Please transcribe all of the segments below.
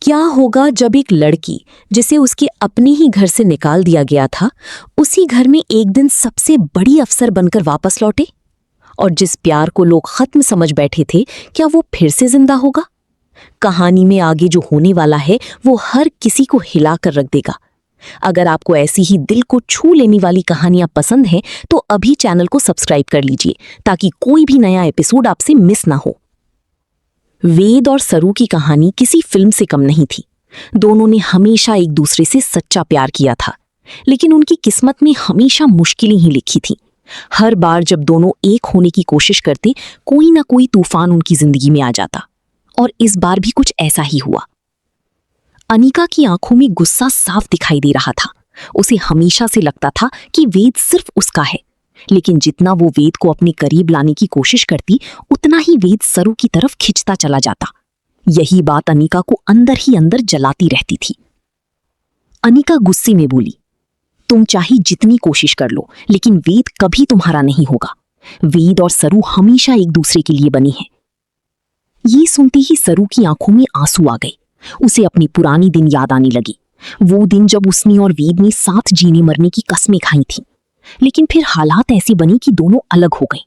क्या होगा जब एक लड़की जिसे उसके अपने ही घर से निकाल दिया गया था, उसी घर में एक दिन सबसे बड़ी अफसर बनकर वापस लौटे? और जिस प्यार को लोग खत्म समझ बैठे थे, क्या वो फिर से जिंदा होगा? कहानी में आगे जो होने वाला है वो हर किसी को हिला कर रख देगा। अगर आपको ऐसी ही दिल को छू लेने वाली कहानियां पसंद हैं, तो अभी चैनल को सब्सक्राइब कर लीजिए ताकि कोई भी नया एपिसोड आपसे मिस ना हो। वेद और सरू की कहानी किसी फिल्म से कम नहीं थी। दोनों ने हमेशा एक दूसरे से सच्चा प्यार किया था, लेकिन उनकी किस्मत में हमेशा मुश्किलें ही लिखी थीं। हर बार जब दोनों एक होने की कोशिश करते, कोई ना कोई तूफान उनकी जिंदगी में आ जाता। और इस बार भी कुछ ऐसा ही हुआ। अनिका की आंखों में गुस्सा साफ दिखाई दे रहा था। उसे हमेशा से लगता था कि वेद सिर्फ उसका है, लेकिन जितना वो वेद को अपने करीब लाने की कोशिश करती, उतना ही वेद सरू की तरफ खिंचता चला जाता। यही बात अनिका को अंदर ही अंदर जलाती रहती थी। अनिका गुस्से में बोली, तुम चाहे जितनी कोशिश कर लो, लेकिन वेद कभी तुम्हारा नहीं होगा। वेद और सरू हमेशा एक दूसरे के लिए बनी हैं। ये सुनते ही सरू की आंखों में आंसू आ गए। उसे अपनी पुरानी दिन याद आने लगी। वो दिन जब उसने और वेद ने साथ जीने मरने की कस्में खाई थीं। लेकिन फिर हालात ऐसे बने कि दोनों अलग हो गए।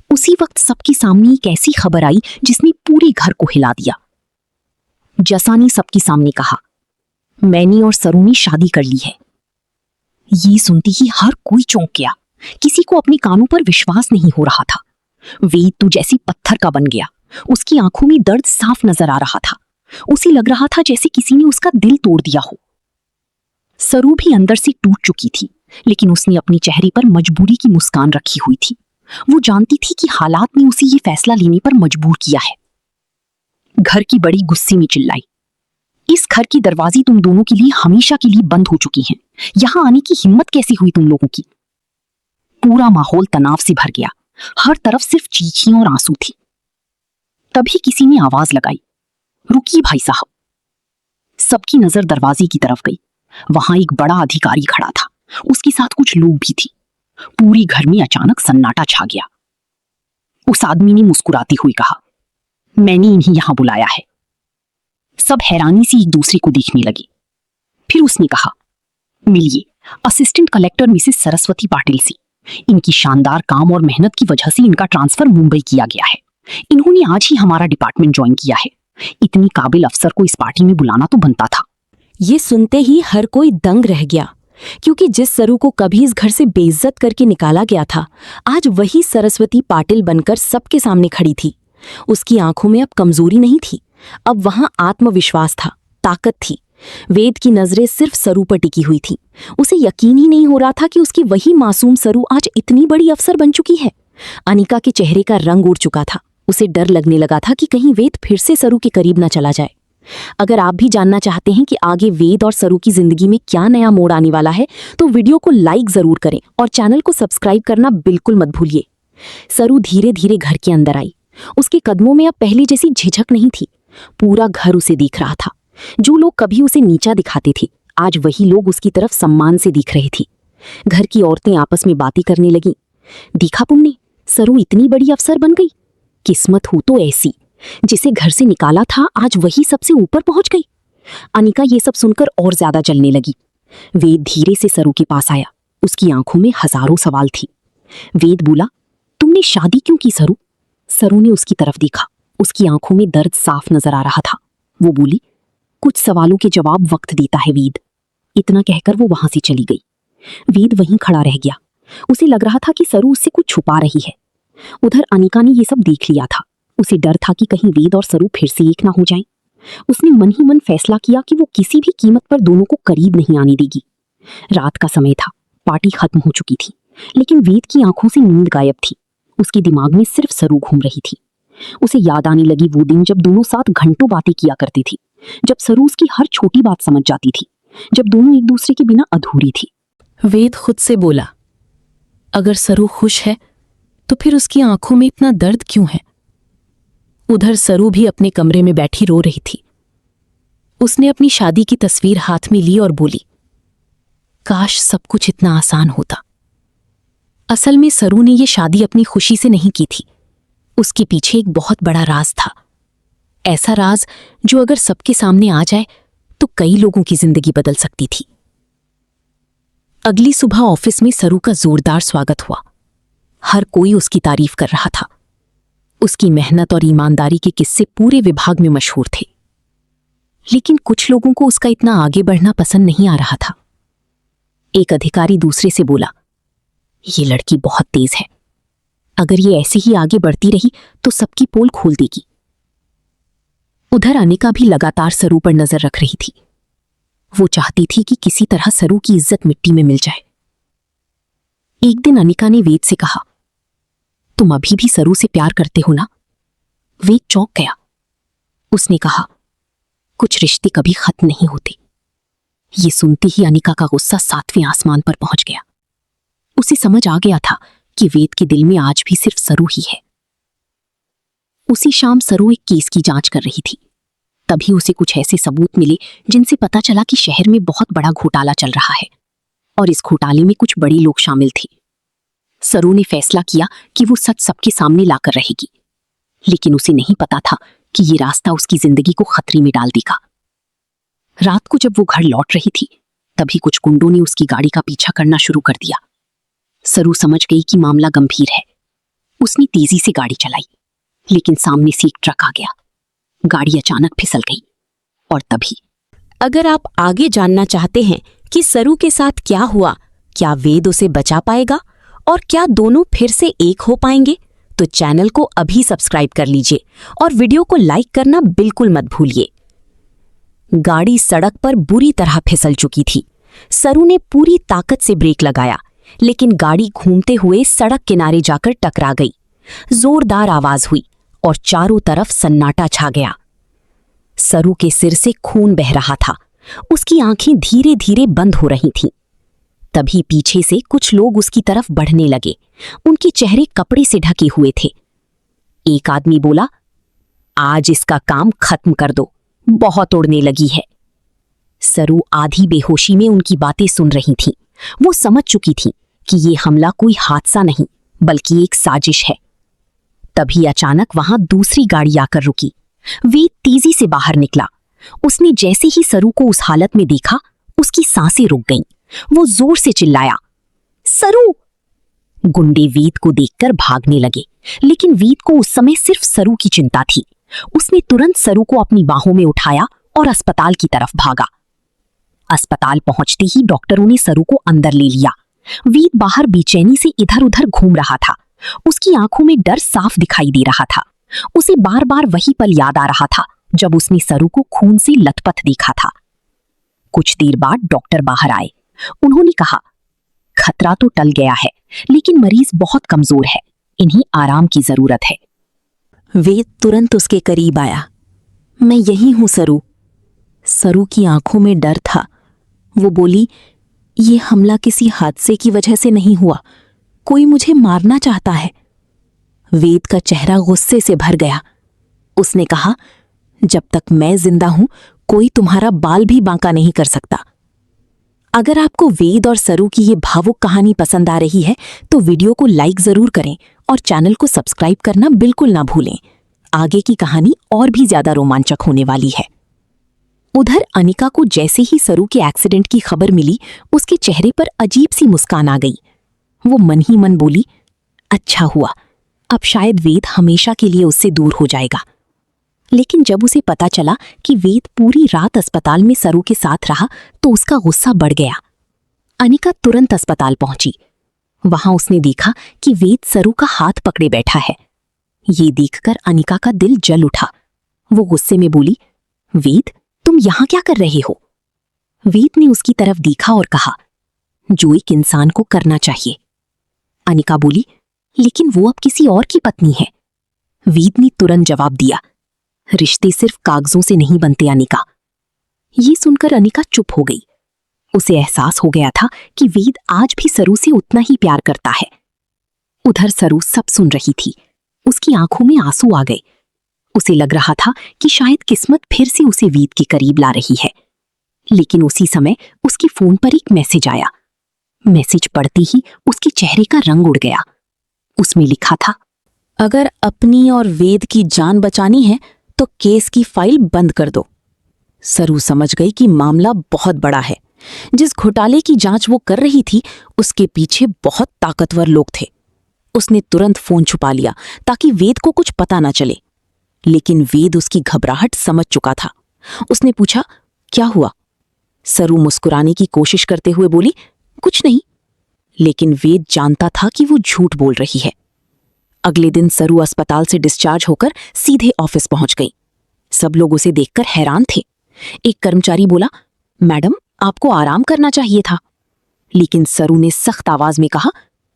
उसी वक्त सबके सामने एक ऐसी खबर आई जिसने पूरे घर को हिला दिया। जसा ने सबके सामने कहा, मैंने और सरू ने शादी कर ली है। ये सुनते ही हर कोई चौंक गया। किसी को अपने कानों पर विश्वास नहीं हो रहा था। वेद तो जैसे पत्थर का बन गया। उसकी आंखों में दर्द साफ नजर आ रहा था। उसे लग रहा था जैसे किसी ने उसका दिल तोड़ दिया हो। सरू भी अंदर से टूट चुकी थी, लेकिन उसने अपने चेहरे पर मजबूरी की मुस्कान रखी हुई थी। वो जानती थी कि हालात ने उसे ये फैसला लेने पर मजबूर किया है। घर की बड़ी गुस्से में चिल्लाई, इस घर की दरवाजे तुम दोनों के लिए हमेशा के लिए बंद हो चुकी हैं। यहां आने की हिम्मत कैसी हुई तुम लोगों की? पूरा माहौल तनाव से भर गया। हर तरफ सिर्फ चीखियां और आंसू थी। तभी किसी ने आवाज लगाई, रुकिए भाई साहब। सबकी नजर दरवाजे की तरफ गई। वहां एक बड़ा अधिकारी खड़ा था। उसके साथ कुछ लोग भी थे। पूरी घर में अचानक सन्नाटा छा गया। उस आदमी ने मुस्कुराते हुए कहा, मैंने इन्हें यहां बुलाया है। सब हैरानी से एक दूसरे को देखने लगे। फिर उसने कहा, मिलिए, assistant collector Mrs Saraswati Patil से। इनकी शानदार काम और मेहनत की वजह से इनका ट्रांसफर मुंबई किया गया है। इन्होंने आज ही हमारा डिपार्टमेंट ज्वाइन किया है। इतनी काबिल अफसर को इस पार्टी में बुलाना तो बनता था। ये सुनते ही हर कोई दंग रह गया, क्योंकि जिस सरू को कभी इस घर से बेइज्जत करके निकाला गया था, आज वही सरस्वती पाटिल बनकर सबके सामने खड़ी थी। उसकी आंखों में अब कमजोरी नहीं थी, अब वहां आत्मविश्वास था, ताकत थी। वेद की नजरें सिर्फ सरू पर टिकी हुई थी। उसे यकीन ही नहीं हो रहा था कि उसकी वही मासूम सरू आज इतनी बड़ी अफसर बन चुकी है। अनिका के चेहरे का रंग उड़ चुका था। उसे डर लगने लगा था कि कहीं वेद फिर से सरू के करीब न चला जाए। अगर आप भी जानना चाहते हैं कि आगे वेद और सरू की जिंदगी में क्या नया मोड़ आने वाला है, तो वीडियो को लाइक जरूर करें और चैनल को सब्सक्राइब करना बिल्कुल मत भूलिए। सरू धीरे धीरे घर के अंदर आई। उसके कदमों में अब पहले जैसी झिझक नहीं थी। पूरा घर उसे देख रहा था। जो लोग कभी उसे नीचा दिखाते थे, आज वही लोग उसकी तरफ सम्मान से देख रहे थे। घर की औरतें आपस में बातें करने लगीं। देखा तुमने, सरू इतनी बड़ी अफसर बन गई। किस्मत हो तो ऐसी, जिसे घर से निकाला था आज वही सबसे ऊपर पहुंच गई। अनिका ये सब सुनकर और ज्यादा जलने लगी। वेद धीरे से सरू के पास आया। उसकी आंखों में हजारों सवाल थी। वेद बोला, तुमने शादी क्यों की सरू? सरू ने उसकी तरफ देखा। उसकी आंखों में दर्द साफ नजर आ रहा था। वो बोली, कुछ सवालों के जवाब वक्त देता है वेद। इतना कहकर वो वहां से चली गई। वेद वहीं खड़ा रह गया। उसे लग रहा था कि सरू उससे कुछ छुपा रही है। उधर अनिका ने ये सब देख लिया था। उसे डर था कि कहीं वेद और सरू फिर से एक ना हो जाएं। उसने मन ही मन फैसला किया कि वो किसी भी कीमत पर दोनों को करीब नहीं आने देगी। रात का समय था। पार्टी खत्म हो चुकी थी, लेकिन वेद की आंखों से नींद गायब थी। उसके दिमाग में सिर्फ सरू घूम रही थी। उसे याद आने लगी वो दिन जब दोनों साथ घंटों बातें किया करती थी, जब सरू उसकी हर छोटी बात समझ जाती थी, जब दोनों एक दूसरे के बिना अधूरी थी। वेद खुद से बोला, अगर सरू खुश है तो फिर उसकी आंखों में इतना दर्द क्यों है? उधर सरू भी अपने कमरे में बैठी रो रही थी। उसने अपनी शादी की तस्वीर हाथ में ली और बोली, काश सब कुछ इतना आसान होता। असल में सरू ने यह शादी अपनी खुशी से नहीं की थी। उसके पीछे एक बहुत बड़ा राज था। ऐसा राज जो अगर सबके सामने आ जाए तो कई लोगों की जिंदगी बदल सकती थी। अगली सुबह ऑफिस में सरू का जोरदार स्वागत हुआ। हर कोई उसकी तारीफ कर रहा था। उसकी मेहनत और ईमानदारी के किस्से पूरे विभाग में मशहूर थे। लेकिन कुछ लोगों को उसका इतना आगे बढ़ना पसंद नहीं आ रहा था। एक अधिकारी दूसरे से बोला, ये लड़की बहुत तेज है, अगर ये ऐसे ही आगे बढ़ती रही तो सबकी पोल खोल देगी। उधर अनिका भी लगातार सरू पर नजर रख रही थी। वो चाहती थी कि किसी तरह सरू की इज्जत मिट्टी में मिल जाए। एक दिन अनिका ने वेद से कहा, तुम अभी भी सरू से प्यार करते हो ना? वेद चौंक गया। उसने कहा, कुछ रिश्ते कभी खत्म नहीं होते। ये सुनते ही अनिका का गुस्सा 7वें आसमान पर पहुंच गया। उसे समझ आ गया था कि वेद के दिल में आज भी सिर्फ सरू ही है। उसी शाम सरू एक केस की जांच कर रही थी। तभी उसे कुछ ऐसे सबूत मिले जिनसे पता चला कि शहर में बहुत बड़ा घोटाला चल रहा है और इस घोटाले में कुछ बड़े लोग शामिल थे। सरू ने फैसला किया कि वो सच सबके सामने लाकर रहेगी, लेकिन उसे नहीं पता था कि ये रास्ता उसकी जिंदगी को खतरे में डाल देगा। रात को जब वो घर लौट रही थी, तभी कुछ गुंडों ने उसकी गाड़ी का पीछा करना शुरू कर दिया। सरू समझ गई कि मामला गंभीर है। उसने तेजी से गाड़ी चलाई, लेकिन सामने से एक ट्रक आ गया। गाड़ी अचानक फिसल गई और तभी। अगर आप आगे जानना चाहते हैं कि सरू के साथ क्या हुआ, क्या वेद उसे बचा पाएगा और क्या दोनों फिर से एक हो पाएंगे, तो चैनल को अभी सब्सक्राइब कर लीजिए और वीडियो को लाइक करना बिल्कुल मत भूलिए। गाड़ी सड़क पर बुरी तरह फिसल चुकी थी। सरू ने पूरी ताकत से ब्रेक लगाया, लेकिन गाड़ी घूमते हुए सड़क किनारे जाकर टकरा गई। जोरदार आवाज हुई और चारों तरफ सन्नाटा छा गया। सरू के सिर से खून बह रहा था। उसकी आंखें धीरे धीरे बंद हो रही थीं। तभी पीछे से कुछ लोग उसकी तरफ बढ़ने लगे। उनके चेहरे कपड़े से ढके हुए थे। एक आदमी बोला, आज इसका काम खत्म कर दो, बहुत उड़ने लगी है। सरू आधी बेहोशी में उनकी बातें सुन रही थी। वो समझ चुकी थी कि ये हमला कोई हादसा नहीं बल्कि एक साजिश है। तभी अचानक वहां दूसरी गाड़ी आकर रुकी। वेद तेजी से बाहर निकला। उसने जैसे ही सरू को उस हालत में देखा, उसकी सांसें रुक गईं। वो जोर से चिल्लाया, सरू! गुंडे वेद को देखकर भागने लगे, लेकिन वेद को उस समय सिर्फ सरू की चिंता थी। उसने तुरंत सरू को अपनी बाहों में उठाया और अस्पताल की तरफ भागा। अस्पताल पहुंचते ही डॉक्टरों ने सरू को अंदर ले लिया। वेद बाहर बेचैनी से इधर उधर घूम रहा था। उसकी आंखों में डर साफ दिखाई दे रहा था। उसे बार बार वही पल याद आ रहा था जब उसने सरू को खून से लथपथ देखा था। कुछ देर बाद डॉक्टर बाहर आए। उन्होंने कहा, खतरा तो टल गया है, लेकिन मरीज बहुत कमजोर है, इन्हें आराम की जरूरत है। वेद तुरंत उसके करीब आया। मैं यही हूं सरू। सरू की आंखों में डर था। वो बोली, ये हमला किसी हादसे की वजह से नहीं हुआ, कोई मुझे मारना चाहता है। वेद का चेहरा गुस्से से भर गया। उसने कहा, जब तक मैं जिंदा हूं कोई तुम्हारा बाल भी बांका नहीं कर सकता। अगर आपको वेद और सरू की ये भावुक कहानी पसंद आ रही है तो वीडियो को लाइक जरूर करें और चैनल को सब्सक्राइब करना बिल्कुल ना भूलें। आगे की कहानी और भी ज्यादा रोमांचक होने वाली है। उधर अनिका को जैसे ही सरू के एक्सीडेंट की खबर मिली, उसके चेहरे पर अजीब सी मुस्कान आ गई। वो मन ही मन बोली, अच्छा हुआ, अब शायद वेद हमेशा के लिए उससे दूर हो जाएगा। लेकिन जब उसे पता चला कि वेद पूरी रात अस्पताल में सरू के साथ रहा तो उसका गुस्सा बढ़ गया। अनिका तुरंत अस्पताल पहुंची। वहां उसने देखा कि वेद सरू का हाथ पकड़े बैठा है। ये देखकर अनिका का दिल जल उठा। वो गुस्से में बोली, वेद, तुम यहां क्या कर रहे हो? वेद ने उसकी तरफ देखा और कहा, जो एक इंसान को करना चाहिए। अनिका बोली, लेकिन वो अब किसी और की पत्नी है। वेद ने तुरंत जवाब दिया, रिश्ते सिर्फ कागजों से नहीं बनते अनिका। ये सुनकर अनिका चुप हो गई। उसे एहसास हो गया था कि वेद आज भी सरू से उतना ही प्यार करता है। उधर सरू सब सुन रही थी। उसकी आंखों में आंसू आ गए। उसे लग रहा था कि शायद किस्मत फिर से उसे वेद के करीब ला रही है। लेकिन उसी समय उसके फोन पर एक मैसेज आया। मैसेज पढ़ते ही उसके चेहरे का रंग उड़ गया। उसमें लिखा था, अगर अपनी और वेद की जान बचानी है तो केस की फाइल बंद कर दो। सरू समझ गई कि मामला बहुत बड़ा है। जिस घोटाले की जांच वो कर रही थी उसके पीछे बहुत ताकतवर लोग थे। उसने तुरंत फोन छुपा लिया ताकि वेद को कुछ पता न चले। लेकिन वेद उसकी घबराहट समझ चुका था। उसने पूछा, क्या हुआ? सरू मुस्कुराने की कोशिश करते हुए बोली, कुछ नहीं। लेकिन वेद जानता था कि वो झूठ बोल रही है। अगले दिन सरू अस्पताल से डिस्चार्ज होकर सीधे ऑफिस पहुंच गई। सब लोग उसे देखकर हैरान थे। एक कर्मचारी बोला, मैडम, आपको आराम करना चाहिए था। लेकिन सरू ने सख्त आवाज में कहा,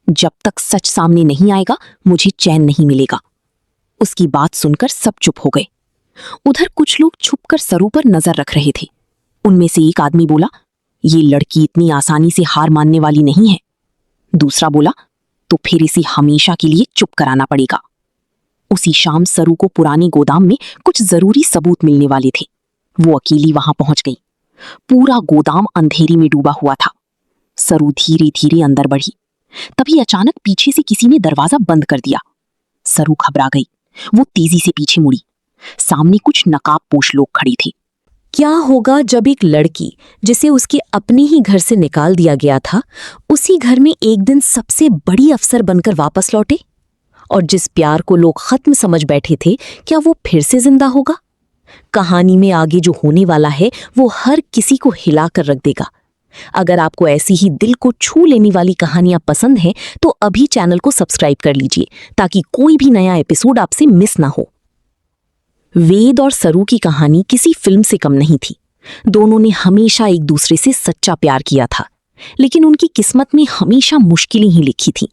जब तक सच सामने नहीं आएगा मुझे चैन नहीं मिलेगा। उसकी बात सुनकर सब चुप हो गए। उधर कुछ लोग छुपकर सरू पर नजर रख रहे थे। उनमें से एक आदमी बोला, ये लड़की इतनी आसानी से हार मानने वाली नहीं है। दूसरा बोला, तो फिर इसे हमेशा के लिए चुप कराना पड़ेगा। उसी शाम सरू को पुराने गोदाम में कुछ जरूरी सबूत मिलने वाले थे। वो अकेली वहां पहुंच गई। पूरा गोदाम अंधेरी में डूबा हुआ था। सरू धीरे धीरे अंदर बढ़ी। तभी अचानक पीछे से किसी ने दरवाजा बंद कर दिया। सरू घबरा गई। वो तेजी से पीछे मुड़ी। सामने कुछ नकाबपोश लोग खड़े थे। क्या होगा जब एक लड़की जिसे उसके अपने ही घर से निकाल दिया गया था उसी घर में एक दिन सबसे बड़ी अफसर बनकर वापस लौटे? और जिस प्यार को लोग खत्म समझ बैठे थे, क्या वो फिर से जिंदा होगा? कहानी में आगे जो होने वाला है वो हर किसी को हिला कर रख देगा। अगर आपको ऐसी ही दिल को छू लेने वाली कहानियां पसंद हैं तो अभी चैनल को सब्सक्राइब कर लीजिए ताकि कोई भी नया एपिसोड आपसे मिस ना हो। वेद और सरू की कहानी किसी फिल्म से कम नहीं थी। दोनों ने हमेशा एक दूसरे से सच्चा प्यार किया था, लेकिन उनकी किस्मत में हमेशा मुश्किलें ही लिखी थीं।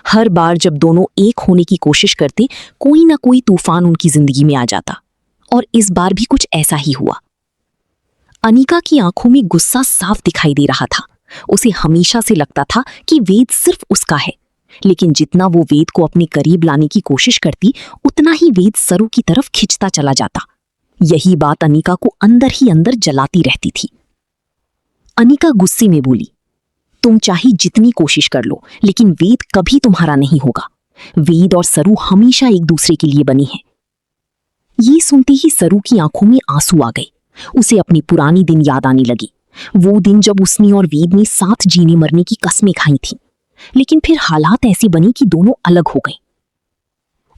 हर बार जब दोनों एक होने की कोशिश करते, कोई ना कोई तूफान उनकी जिंदगी में आ जाता। और इस बार भी कुछ ऐसा ही हुआ। अनिका की आंखों में गुस्सा साफ दिखाई दे रहा था। उसे हमेशा से लगता था कि वेद सिर्फ उसका है, लेकिन जितना वो वेद को अपने करीब लाने की कोशिश करती, उतना ही वेद सरू की तरफ खिंचता चला जाता। यही बात अनिका को अंदर ही अंदर जलाती रहती थी। अनिका गुस्से में बोली, तुम चाहे जितनी कोशिश कर लो, लेकिन वेद कभी तुम्हारा नहीं होगा। वेद और सरू हमेशा एक दूसरे के लिए बनी हैं। ये सुनते ही सरू की आंखों में आंसू आ गए। उसे अपनी पुरानी दिन याद आने लगी। वो दिन जब उसने और वेद ने साथ जीने मरने की कस्में खाई थीं। लेकिन फिर हालात ऐसे बने कि दोनों अलग हो गए।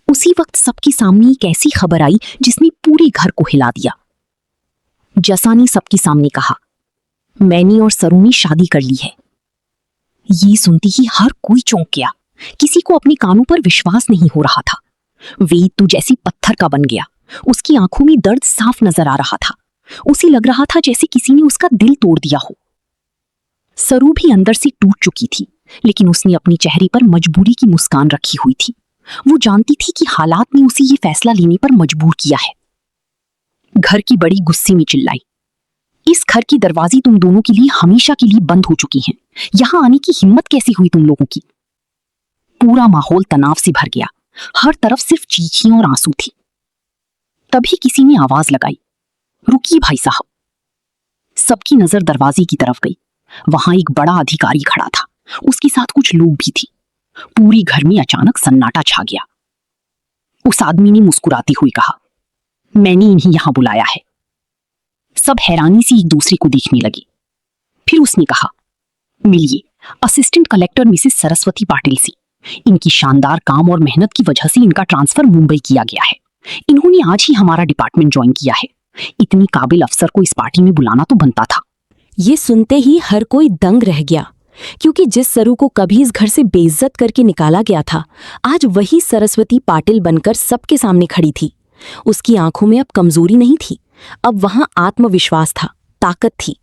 उसी वक्त सबके सामने एक ऐसी खबर आई जिसने पूरे घर को हिला दिया। जसा ने सबके सामने कहा, मैंने और सरू ने शादी कर ली है। ये सुनते ही हर कोई चौंक गया। किसी को अपने कानों पर विश्वास नहीं हो रहा था। वेद तो जैसे पत्थर का बन गया। उसकी आंखों में दर्द साफ नजर आ रहा था। उसे लग रहा था जैसे किसी ने उसका दिल तोड़ दिया हो। सरू भी अंदर से टूट चुकी थी, लेकिन उसने अपने चेहरे पर मजबूरी की मुस्कान रखी हुई थी। वो जानती थी कि हालात ने उसे ये फैसला लेने पर मजबूर किया है। घर की बड़ी गुस्से में चिल्लाई, इस घर के दरवाजे तुम दोनों के लिए हमेशा के लिए बंद हो चुकी हैं। यहां आने की हिम्मत कैसी हुई तुम लोगों की? पूरा माहौल तनाव से भर गया। हर तरफ सिर्फ चीखियां और आंसू थी। तभी किसी ने आवाज लगाई, रुकिए भाई साहब। सबकी नजर दरवाजे की तरफ गई। वहां एक बड़ा अधिकारी खड़ा था। उसके साथ कुछ लोग भी थे। पूरे घर में अचानक सन्नाटा छा गया। उस आदमी ने मुस्कुराते हुए कहा, मैंने इन्हें यहां बुलाया है। सब हैरानी से एक दूसरे को देखने लगे। फिर उसने कहा, मिलिए, assistant collector Mrs Saraswati Patil से। इनकी शानदार काम और मेहनत की वजह से इनका ट्रांसफर मुंबई किया गया है। इन्होंने आज ही हमारा डिपार्टमेंट ज्वाइन किया है। इतनी काबिल अफसर को इस पार्टी में बुलाना तो बनता था। ये सुनते ही हर कोई दंग रह गया, क्योंकि जिस सरू को कभी इस घर से बेइज्जत करके निकाला गया था, आज वही सरस्वती पाटिल बनकर सबके सामने खड़ी थी। उसकी आंखों में अब कमजोरी नहीं थी, अब वहां आत्मविश्वास था, ताकत थी।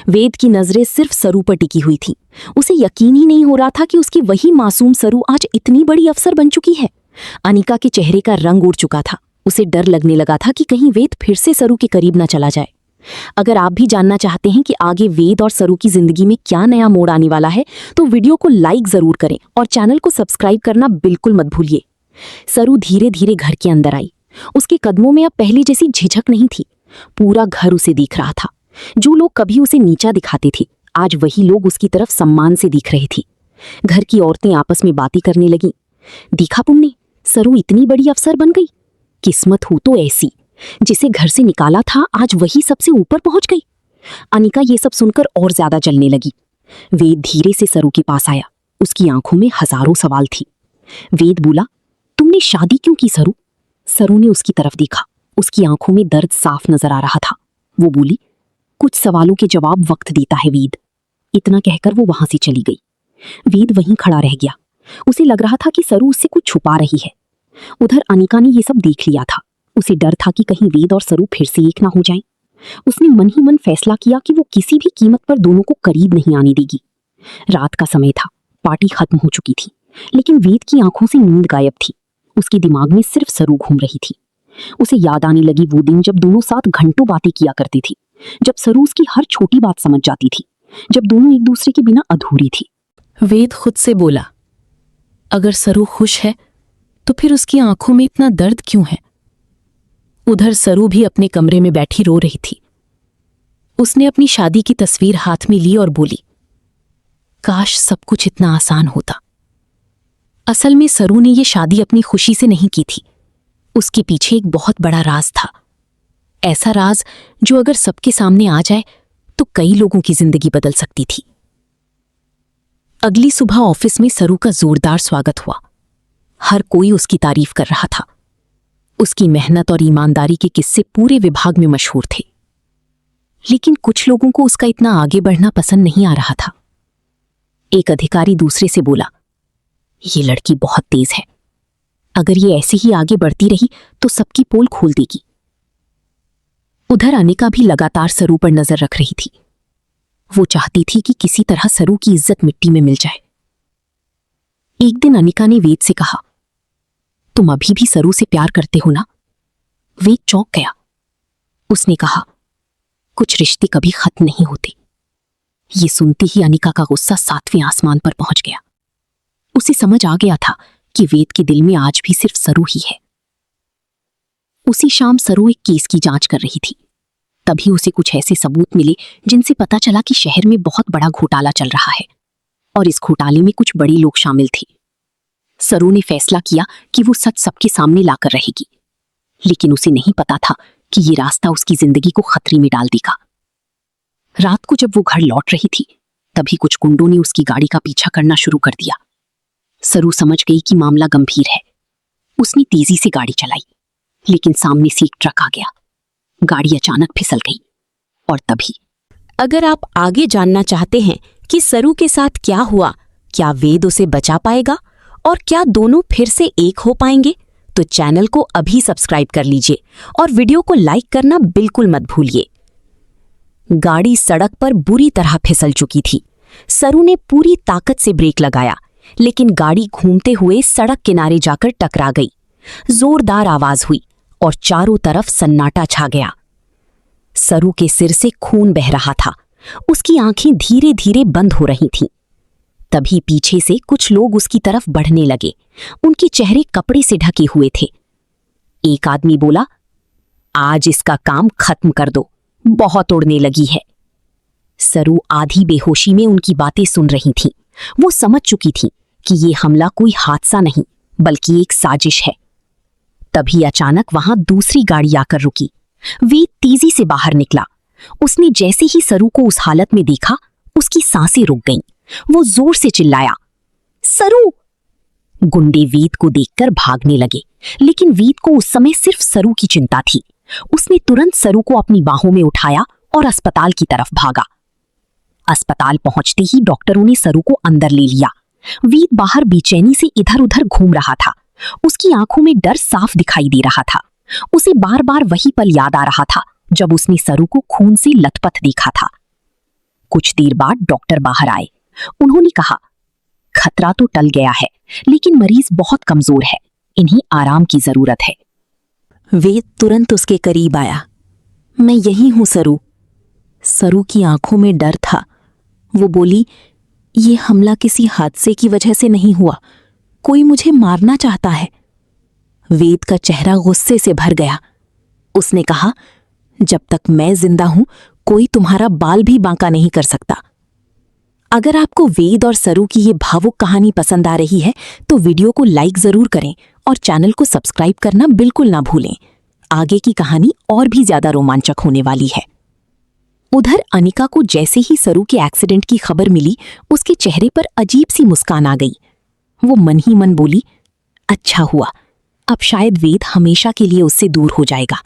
वेद की नजरें सिर्फ सरू पर टिकी हुई थी। उसे यकीन ही नहीं हो रहा था कि उसकी वही मासूम सरू आज इतनी बड़ी अफसर बन चुकी है। अनिका के चेहरे का रंग उड़ चुका था। उसे डर लगने लगा था कि कहीं वेद फिर से सरू के करीब न चला जाए। अगर आप भी जानना चाहते हैं कि आगे वेद और सरू की जिंदगी में क्या नया मोड़ आने वाला है, तो वीडियो को लाइक जरूर करें और चैनल को सब्सक्राइब करना बिल्कुल मत भूलिए। सरू धीरे धीरे घर के अंदर आई। उसके कदमों में अब पहले जैसी झिझक नहीं थी। पूरा घर उसे देख रहा था। जो लोग कभी उसे नीचा दिखाते थे, आज वही लोग उसकी तरफ सम्मान से दिख रही थी। घर की औरतें आपस में बातें करने लगीं। देखा तुमने, सरू इतनी बड़ी अफसर बन गई। किस्मत हो तो ऐसी। जिसे घर से निकाला था आज वही सबसे ऊपर पहुंच गई। अनिका ये सब सुनकर और ज्यादा जलने लगी। वेद धीरे से सरू के पास आया। उसकी आंखों में हजारों सवाल थी। वेद बोला, तुमने शादी क्यों की सरू? सरू ने उसकी तरफ देखा। उसकी आंखों में दर्द साफ नजर आ रहा था। वो बोली, कुछ सवालों के जवाब वक्त देता है वेद। इतना कहकर वो वहां से चली गई। वेद वहीं खड़ा रह गया। उसे लग रहा था कि सरू उससे कुछ छुपा रही है। उधर अनिका ने ये सब देख लिया था। उसे डर था कि कहीं वेद और सरू फिर से एक ना हो जाएं। उसने मन ही मन फैसला किया कि वो किसी भी कीमत पर दोनों को करीब नहीं आने देगी। रात का समय था। पार्टी खत्म हो चुकी थी, लेकिन वेद की आंखों से नींद गायब थी। उसके दिमाग में सिर्फ सरू घूम रही थी। उसे याद आने लगी वो दिन जब दोनों साथ घंटों बातें किया करती थी, जब सरू उसकी हर छोटी बात समझ जाती थी, जब दोनों एक दूसरे के बिना अधूरी थी। वेद खुद से बोला, अगर सरू खुश है तो फिर उसकी आंखों में इतना दर्द क्यों है? उधर सरू भी अपने कमरे में बैठी रो रही थी। उसने अपनी शादी की तस्वीर हाथ में ली और बोली, काश सब कुछ इतना आसान होता। असल में सरू ने यह शादी अपनी खुशी से नहीं की थी। उसके पीछे एक बहुत बड़ा राज था। ऐसा राज जो अगर सबके सामने आ जाए तो कई लोगों की जिंदगी बदल सकती थी। अगली सुबह ऑफिस में सरू का जोरदार स्वागत हुआ। हर कोई उसकी तारीफ कर रहा था। उसकी मेहनत और ईमानदारी के किस्से पूरे विभाग में मशहूर थे। लेकिन कुछ लोगों को उसका इतना आगे बढ़ना पसंद नहीं आ रहा था। एक अधिकारी दूसरे से बोला, ये लड़की बहुत तेज है। अगर ये ऐसे ही आगे बढ़ती रही तो सबकी पोल खोल देगी। उधर अनिका भी लगातार सरू पर नजर रख रही थी। वो चाहती थी कि किसी तरह सरू की इज्जत मिट्टी में मिल जाए। एक दिन अनिका ने वेद से कहा, तुम अभी भी सरू से प्यार करते हो ना? वेद चौंक गया। उसने कहा, कुछ रिश्ते कभी खत्म नहीं होते। ये सुनते ही अनिका का गुस्सा 7वें आसमान पर पहुंच गया। उसे समझ आ गया था कि वेद के दिल में आज भी सिर्फ सरू ही है। उसी शाम सरू एक केस की जांच कर रही थी। तभी उसे कुछ ऐसे सबूत मिले जिनसे पता चला कि शहर में बहुत बड़ा घोटाला चल रहा है और इस घोटाले में कुछ बड़े लोग शामिल थे। सरू ने फैसला किया कि वो सच सबके सामने लाकर रहेगी, लेकिन उसे नहीं पता था कि ये रास्ता उसकी जिंदगी को खतरे में डाल देगा। रात को जब वो घर लौट रही थी, तभी कुछ गुंडों ने उसकी गाड़ी का पीछा करना शुरू कर दिया। सरू समझ गई कि मामला गंभीर है। उसने तेजी से गाड़ी चलाई, लेकिन सामने से एक ट्रक आ गया। गाड़ी अचानक फिसल गई और तभी। अगर आप आगे जानना चाहते हैं कि सरू के साथ क्या हुआ, क्या वेद उसे बचा पाएगा और क्या दोनों फिर से एक हो पाएंगे, तो चैनल को अभी सब्सक्राइब कर लीजिए और वीडियो को लाइक करना बिल्कुल मत भूलिए। गाड़ी सड़क पर बुरी तरह फिसल चुकी थी। सरू ने पूरी ताकत से ब्रेक लगाया, लेकिन गाड़ी घूमते हुए सड़क किनारे जाकर टकरा गई। जोरदार आवाज हुई और चारों तरफ सन्नाटा छा गया। सरू के सिर से खून बह रहा था। उसकी आंखें धीरे धीरे बंद हो रही थीं। तभी पीछे से कुछ लोग उसकी तरफ बढ़ने लगे। उनके चेहरे कपड़े से ढके हुए थे। एक आदमी बोला, आज इसका काम खत्म कर दो, बहुत उड़ने लगी है। सरू आधी बेहोशी में उनकी बातें सुन रही थी। वो समझ चुकी थी कि ये हमला कोई हादसा नहीं बल्कि एक साजिश है। तभी अचानक वहां दूसरी गाड़ी आकर रुकी। वेद तेजी से बाहर निकला। उसने जैसे ही सरू को उस हालत में देखा, उसकी सांसें रुक गईं। वो जोर से चिल्लाया, सरू! गुंडे वेद को देखकर भागने लगे, लेकिन वेद को उस समय सिर्फ सरू की चिंता थी। उसने तुरंत सरू को अपनी बाहों में उठाया और अस्पताल की तरफ भागा। अस्पताल पहुंचते ही डॉक्टरों ने सरू को अंदर ले लिया। वेद बाहर बेचैनी से इधर उधर घूम रहा था। उसकी आंखों में डर साफ दिखाई दे रहा था। उसे बार बार वही पल याद आ रहा था जब उसने सरू को खून से लथपथ देखा था। कुछ देर बाद डॉक्टर बाहर आए। उन्होंने कहा, खतरा तो टल गया है, लेकिन मरीज बहुत कमजोर है, इन्हें आराम की जरूरत है। वेद तुरंत उसके करीब आया। मैं यही हूं सरू। सरू की आंखों में डर था। वो बोली, ये हमला किसी हादसे की वजह से नहीं हुआ, कोई मुझे मारना चाहता है। वेद का चेहरा गुस्से से भर गया। उसने कहा, जब तक मैं जिंदा हूं कोई तुम्हारा बाल भी बांका नहीं कर सकता। अगर आपको वेद और सरू की ये भावुक कहानी पसंद आ रही है तो वीडियो को लाइक जरूर करें और चैनल को सब्सक्राइब करना बिल्कुल ना भूलें। आगे की कहानी और भी ज्यादा रोमांचक होने वाली है। उधर अनिका को जैसे ही सरू के एक्सीडेंट की खबर मिली, उसके चेहरे पर अजीब सी मुस्कान आ गई। वो मन ही मन बोली, अच्छा हुआ, अब शायद वेद हमेशा के लिए उससे दूर हो जाएगा।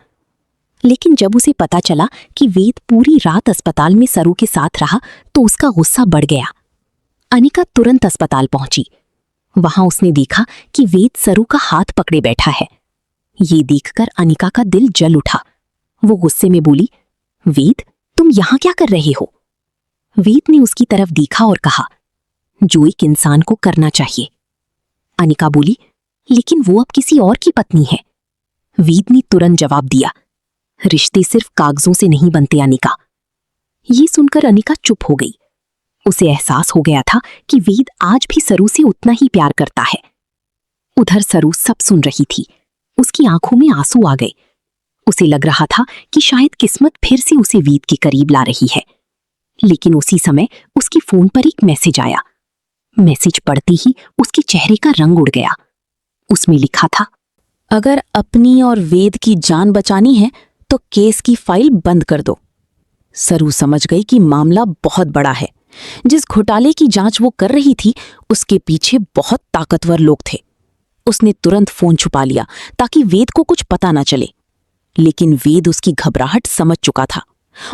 लेकिन जब उसे पता चला कि वेद पूरी रात अस्पताल में सरू के साथ रहा तो उसका गुस्सा बढ़ गया। अनिका तुरंत अस्पताल पहुंची। वहां उसने देखा कि वेद सरू का हाथ पकड़े बैठा है। ये देखकर अनिका का दिल जल उठा। वो गुस्से में बोली, वेद, तुम यहां क्या कर रहे हो? वेद ने उसकी तरफ देखा और कहा, जो एक इंसान को करना चाहिए। अनिका बोली, लेकिन वो अब किसी और की पत्नी है। वेद ने तुरंत जवाब दिया, रिश्ते सिर्फ कागजों से नहीं बनते अनिका। ये सुनकर अनिका चुप हो गई। उसे एहसास हो गया था कि वेद आज भी सरू से उतना ही प्यार करता है। उधर सरू सब सुन रही थी। उसकी आंखों में आंसू आ गए। उसे लग रहा था कि शायद किस्मत फिर से उसे वेद के करीब ला रही है। लेकिन उसी समय उसके फोन पर एक मैसेज आया। मैसेज पढ़ते ही उसके चेहरे का रंग उड़ गया। उसमें लिखा था, अगर अपनी और वेद की जान बचानी है तो केस की फाइल बंद कर दो। सरू समझ गई कि मामला बहुत बड़ा है। जिस घोटाले की जांच वो कर रही थी उसके पीछे बहुत ताकतवर लोग थे। उसने तुरंत फोन छुपा लिया ताकि वेद को कुछ पता ना चले। लेकिन वेद उसकी घबराहट समझ चुका था।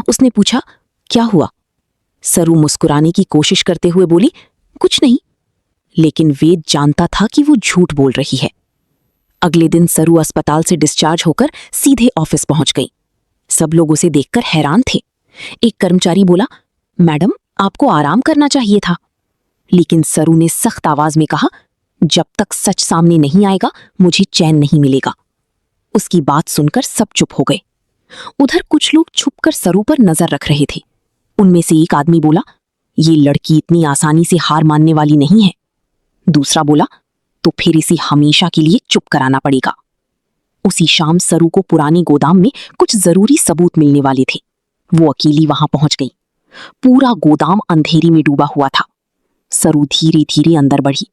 उसने पूछा, क्या हुआ? सरू मुस्कुराने की कोशिश करते हुए बोली, कुछ नहीं। लेकिन वेद जानता था कि वो झूठ बोल रही है। अगले दिन सरू अस्पताल से डिस्चार्ज होकर सीधे ऑफिस पहुंच गई। सब लोग उसे देखकर हैरान थे। एक कर्मचारी बोला, मैडम, आपको आराम करना चाहिए था। लेकिन सरू ने सख्त आवाज में कहा, जब तक सच सामने नहीं आएगा मुझे चैन नहीं मिलेगा। उसकी बात सुनकर सब चुप हो गए। उधर कुछ लोग छुपकर सरू पर नजर रख रहे थे। उनमें से एक आदमी बोला, ये लड़की इतनी आसानी से हार मानने वाली नहीं है। दूसरा बोला, तो फिर इसे हमेशा के लिए चुप कराना पड़ेगा। उसी शाम सरू को पुराने गोदाम में कुछ जरूरी सबूत मिलने वाले थे। वो अकेली वहां पहुंच गई। पूरा गोदाम अंधेरे में डूबा हुआ था। सरू धीरे धीरे अंदर बढ़ी।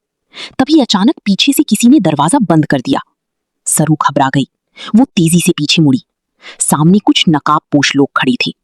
तभी अचानक पीछे से किसी ने दरवाजा बंद कर दिया। सरू घबरा गई। वो तेजी से पीछे मुड़ी। सामने कुछ नकाबपोश लोग खड़े थे।